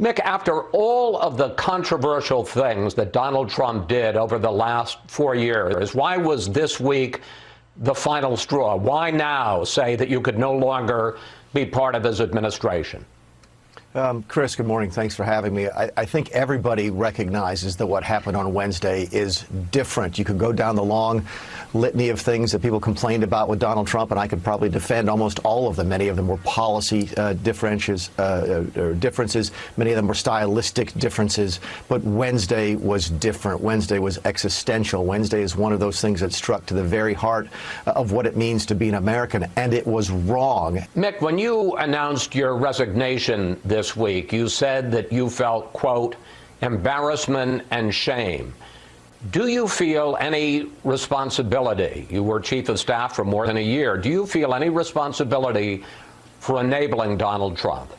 Mick, after all of the controversial things that Donald Trump did over the last 4 years, why was this week the final straw? Why now say that you could no longer be part of his administration? Chris, good morning. Thanks for having me. I think everybody recognizes that what happened on Wednesday is different. You could go down the long litany of things that people complained about with Donald Trump, and I could probably defend almost all of them. Many of them were policy differences. Many of them were stylistic differences. But Wednesday was different. Wednesday was existential. Wednesday is one of those things that struck to the very heart of what it means to be an American, and it was wrong. Mick, when you announced your resignation this week, you said that you felt, quote, embarrassment and shame. Do you feel any responsibility? You were chief of staff for more than a year. Do you feel any responsibility for enabling Donald Trump?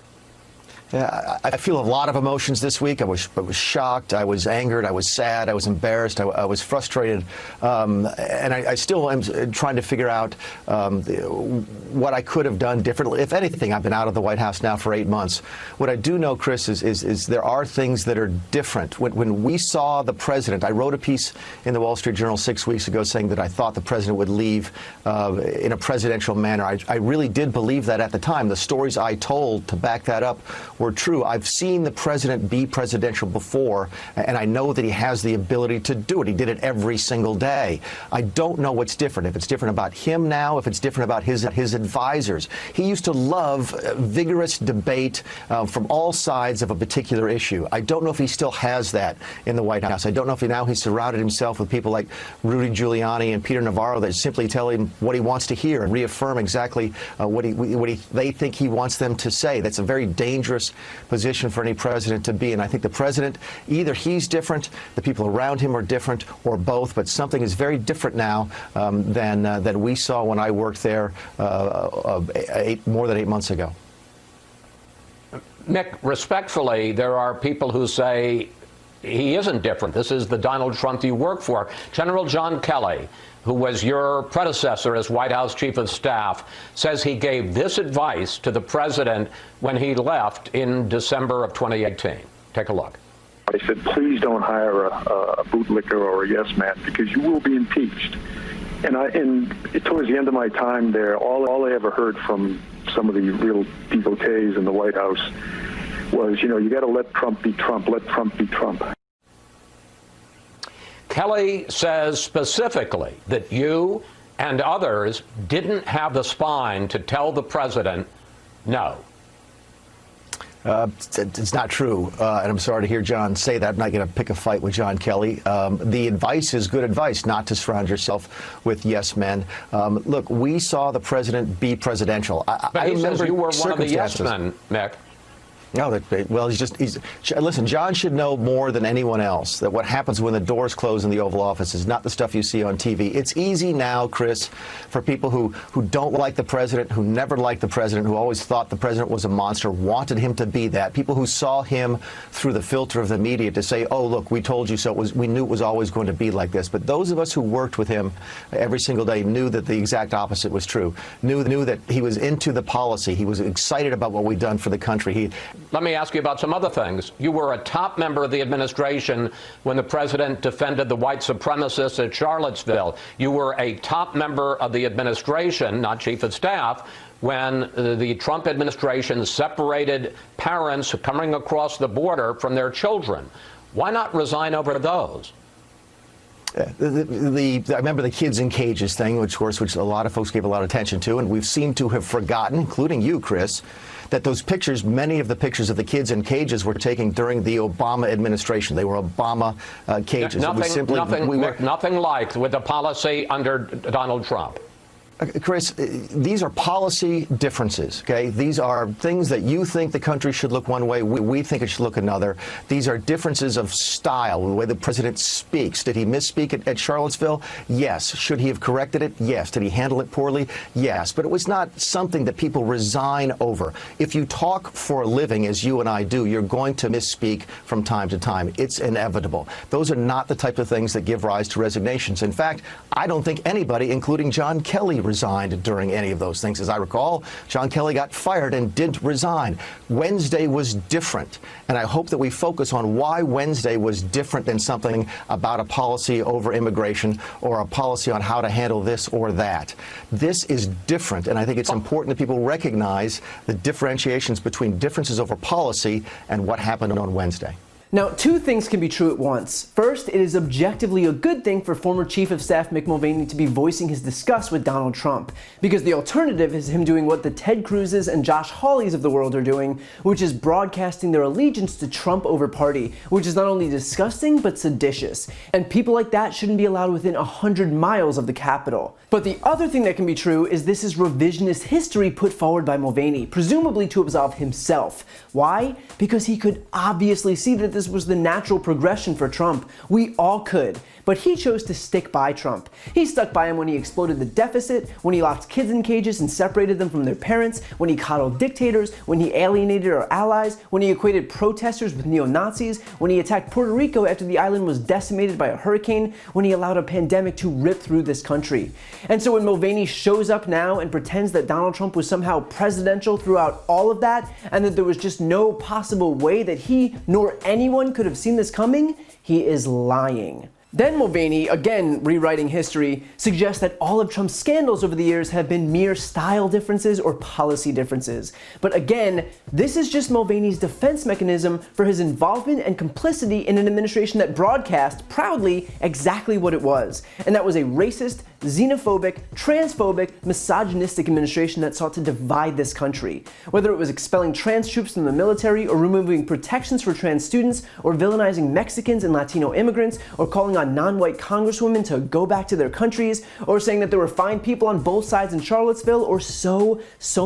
Yeah, I feel a lot of emotions this week. I was shocked. I was angered. I was sad. I was embarrassed. I was frustrated. And I still am trying to figure out what I could have done differently. If anything, I've been out of the White House now for 8 months. What I do know, Chris, is there are things that are different. When we saw the president, I wrote a piece in the Wall Street Journal 6 weeks ago saying that I thought the president would leave in a presidential manner. I really did believe that at the time. The stories I told to back that up were true. I've seen the president be presidential before, and I know that he has the ability to do it. He did it every single day. I don't know what's different. If it's different about him now, if it's different about his advisors. He used to love vigorous debate from all sides of a particular issue. I don't know if he still has that in the White House. I don't know if he's surrounded himself with people like Rudy Giuliani and Peter Navarro that simply tell him what he wants to hear and reaffirm exactly what they think he wants them to say. That's a very dangerous position for any president to be. And I think the president, either he's different, the people around him are different, or both. But something is very different now than we saw when I worked there more than 8 months ago. Mick, respectfully, there are people who say he isn't different. This is the Donald Trump you work for. General John Kelly, who was your predecessor as White House Chief of Staff, says he gave this advice to the president when he left in December of 2018. Take a look. I said, please don't hire a bootlicker or a yes man, because you will be impeached. And towards the end of my time there, all I ever heard from some of the real devotees in the White House was, you got to let Trump be Trump, let Trump be Trump. Kelly says specifically that you and others didn't have the spine to tell the president no. It's not true, and I'm sorry to hear John say that. I'm not going to pick a fight with John Kelly. The advice is good advice, not to surround yourself with yes men. Look, we saw the president be presidential. But he says you were one of the yes men, Mick. No, well, listen, John should know more than anyone else that what happens when the doors close in the Oval Office is not the stuff you see on TV. It's easy now, Chris, for people who don't like the president, who never liked the president, who always thought the president was a monster, wanted him to be that, people who saw him through the filter of the media to say, oh, look, we told you so. We knew it was always going to be like this. But those of us who worked with him every single day knew that the exact opposite was true, knew that he was into the policy. He was excited about what we'd done for the country. Let me ask you about some other things. You were a top member of the administration when the president defended the white supremacists at Charlottesville. You were a top member of the administration, not chief of staff, when the Trump administration separated parents coming across the border from their children. Why not resign over those? I remember the kids in cages thing, which a lot of folks gave a lot of attention to, and we've seemed to have forgotten, including you, Chris, that those pictures, many of the pictures of the kids in cages were taken during the Obama administration. They were Obama cages. Nothing like with the policy under Donald Trump. Chris, these are policy differences, okay? These are things that you think the country should look one way, we think it should look another. These are differences of style, the way the president speaks. Did he misspeak at Charlottesville? Yes. Should he have corrected it? Yes. Did he handle it poorly? Yes. But it was not something that people resign over. If you talk for a living, as you and I do, you're going to misspeak from time to time. It's inevitable. Those are not the type of things that give rise to resignations. In fact, I don't think anybody, including John Kelly, resigned during any of those things. As I recall, John Kelly got fired and didn't resign. Wednesday was different, and I hope that we focus on why Wednesday was different than something about a policy over immigration or a policy on how to handle this or that. This is different, and I think it's important that people recognize the differentiations between differences over policy and what happened on Wednesday. Now, two things can be true at once. First, it is objectively a good thing for former Chief of Staff Mick Mulvaney to be voicing his disgust with Donald Trump, because the alternative is him doing what the Ted Cruzes and Josh Hawleys of the world are doing, which is broadcasting their allegiance to Trump over party, which is not only disgusting, but seditious. And people like that shouldn't be allowed within 100 miles of the Capitol. But the other thing that can be true is this is revisionist history put forward by Mulvaney, presumably to absolve himself. Why? Because he could obviously see that this was the natural progression for Trump. We all could. But he chose to stick by Trump. He stuck by him when he exploded the deficit, when he locked kids in cages and separated them from their parents, when he coddled dictators, when he alienated our allies, when he equated protesters with neo-Nazis, when he attacked Puerto Rico after the island was decimated by a hurricane, when he allowed a pandemic to rip through this country. And so when Mulvaney shows up now and pretends that Donald Trump was somehow presidential throughout all of that, and that there was just no possible way that he nor anyone could have seen this coming, he is lying. Then Mulvaney, again rewriting history, suggests that all of Trump's scandals over the years have been mere style differences or policy differences. But again, this is just Mulvaney's defense mechanism for his involvement and complicity in an administration that broadcast, proudly, exactly what it was. And that was a racist, xenophobic, transphobic, misogynistic administration that sought to divide this country. Whether it was expelling trans troops from the military, or removing protections for trans students, or villainizing Mexicans and Latino immigrants, or calling on non-white congresswomen to go back to their countries, or saying that there were fine people on both sides in Charlottesville, or so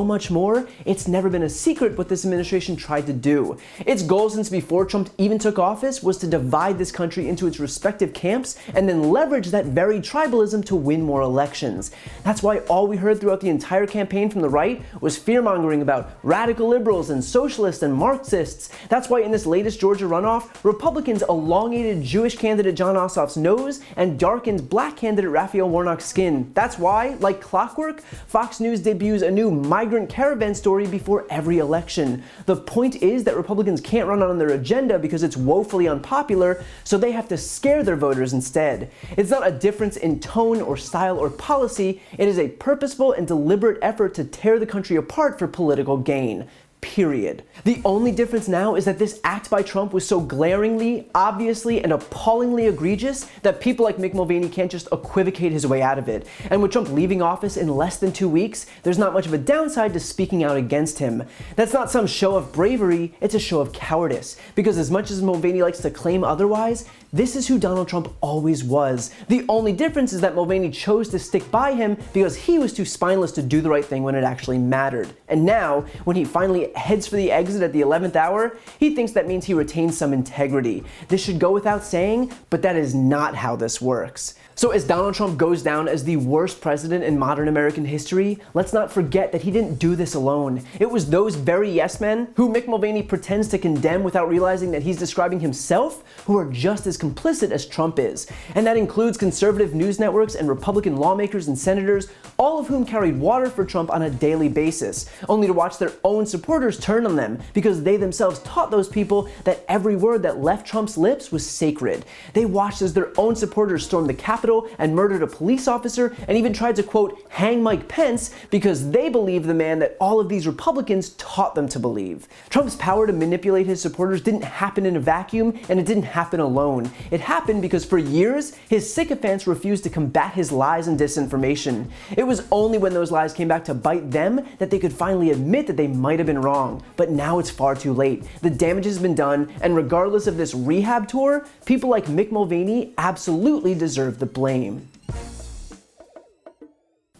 much more, it's never been a secret what this administration tried to do. Its goal since before Trump even took office was to divide this country into its respective camps and then leverage that very tribalism to win more elections. That's why all we heard throughout the entire campaign from the right was fear-mongering about radical liberals and socialists and Marxists. That's why in this latest Georgia runoff, Republicans elongated Jewish candidate Jon Ossoff's nose and darkened black candidate Raphael Warnock's skin. That's why, like clockwork, Fox News debuts a new migrant caravan story before every election. The point is that Republicans can't run on their agenda because it's woefully unpopular, so they have to scare their voters instead. It's not a difference in tone or style or policy, it is a purposeful and deliberate effort to tear the country apart for political gain. Period. The only difference now is that this act by Trump was so glaringly, obviously, and appallingly egregious that people like Mick Mulvaney can't just equivocate his way out of it. And with Trump leaving office in less than 2 weeks, there's not much of a downside to speaking out against him. That's not some show of bravery, it's a show of cowardice. Because as much as Mulvaney likes to claim otherwise, this is who Donald Trump always was. The only difference is that Mulvaney chose to stick by him because he was too spineless to do the right thing when it actually mattered. And now, when he finally heads for the exit at the 11th hour, he thinks that means he retains some integrity. This should go without saying, but that is not how this works. So as Donald Trump goes down as the worst president in modern American history, let's not forget that he didn't do this alone. It was those very yes men, who Mick Mulvaney pretends to condemn without realizing that he's describing himself, who are just as complicit as Trump is. And that includes conservative news networks and Republican lawmakers and senators, all of whom carried water for Trump on a daily basis, only to watch their own supporters turn on them because they themselves taught those people that every word that left Trump's lips was sacred. They watched as their own supporters stormed the Capitol and murdered a police officer and even tried to, quote, hang Mike Pence because they believe the man that all of these Republicans taught them to believe. Trump's power to manipulate his supporters didn't happen in a vacuum, and it didn't happen alone. It happened because for years, his sycophants refused to combat his lies and disinformation. It was only when those lies came back to bite them that they could finally admit that they might have been wrong. But now it's far too late. The damage has been done, and regardless of this rehab tour, people like Mick Mulvaney absolutely deserve the blame.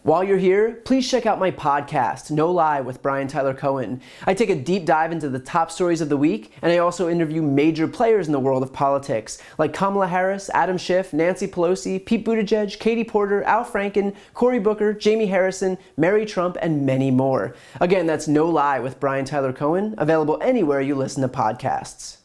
While you're here, please check out my podcast, No Lie with Brian Tyler Cohen. I take a deep dive into the top stories of the week, and I also interview major players in the world of politics, like Kamala Harris, Adam Schiff, Nancy Pelosi, Pete Buttigieg, Katie Porter, Al Franken, Cory Booker, Jamie Harrison, Mary Trump, and many more. Again, that's No Lie with Brian Tyler Cohen, available anywhere you listen to podcasts.